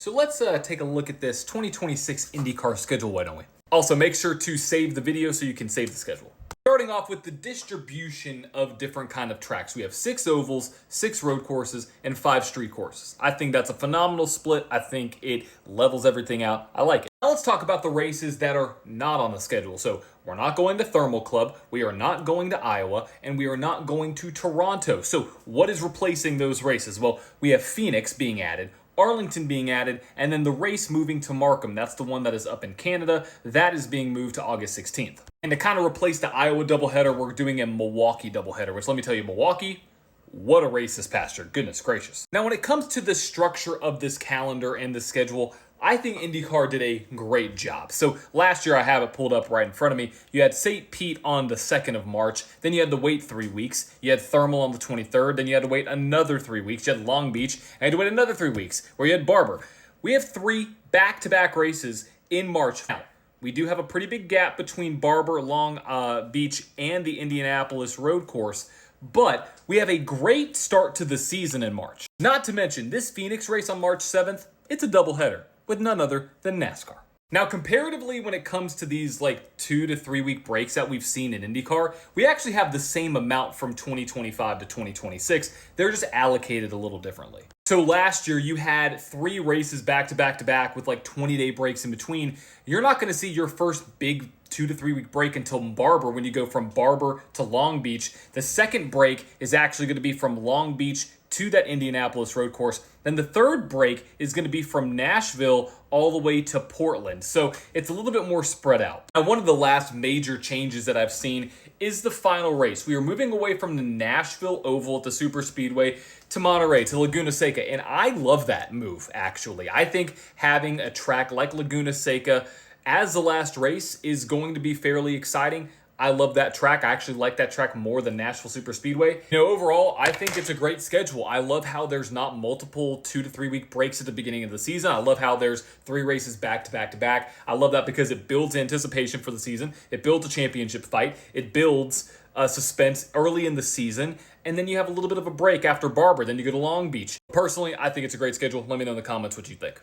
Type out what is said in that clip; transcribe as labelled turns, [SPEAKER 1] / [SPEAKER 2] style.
[SPEAKER 1] So let's take a look at this 2026 IndyCar schedule, why don't we? Also, make sure to save the video so you can save the schedule. Starting off with the distribution of different kind of tracks. We have 6 ovals, 6 road courses, and 5 street courses. I think that's a phenomenal split. I think it levels everything out. I like it. Now let's talk about the races that are not on the schedule. So we're not going to Thermal Club, we are not going to Iowa, and we are not going to Toronto. So what is replacing those races? Well, we have Phoenix being added, Arlington being added, and then the race moving to Markham. That's the one that is up in Canada. That is being moved to August 16th. And to kind of replace the Iowa doubleheader, we're doing a Milwaukee doubleheader, which let me tell you, Milwaukee, what a race this past year. Goodness gracious. Now, when it comes to the structure of this calendar and the schedule, I think IndyCar did a great job. So last year, I have it pulled up right in front of me. You had St. Pete on the 2nd of March. Then you had to wait 3 weeks. You had Thermal on the 23rd. Then you had to wait another 3 weeks. You had Long Beach. And you had to wait another 3 weeks where you had Barber. We have 3 back-to-back races in March. Now, we do have a pretty big gap between Barber, Long Beach, and the Indianapolis road course. But we have a great start to the season in March. Not to mention, this Phoenix race on March 7th, it's a doubleheader with none other than NASCAR. Now, comparatively, when it comes to these 2 to 3 week breaks that we've seen in IndyCar, we actually have the same amount from 2025 to 2026. They're just allocated a little differently. So last year, you had 3 races back to back to back with 20-day breaks in between. You're not going to see your first big 2 to 3 week break until Barber when you go from Barber to Long Beach. The second break is actually going to be from Long Beach to that Indianapolis road course. Then the third break is going to be from Nashville all the way to Portland. So it's a little bit more spread out. Now, one of the last major changes that I've seen is the final race. We are moving away from the Nashville Oval at the Super Speedway to Monterey, to Laguna Seca. And I love that move, actually. I think having a track like Laguna Seca as the last race is going to be fairly exciting. I love that track. I actually like that track more than Nashville Super Speedway. Overall, I think it's a great schedule. I love how there's not multiple 2 to 3 week breaks at the beginning of the season. I love how there's 3 races back to back to back. I love that because it builds anticipation for the season. It builds a championship fight. It builds suspense early in the season. And then you have a little bit of a break after Barber. Then you go to Long Beach. Personally, I think it's a great schedule. Let me know in the comments what you think.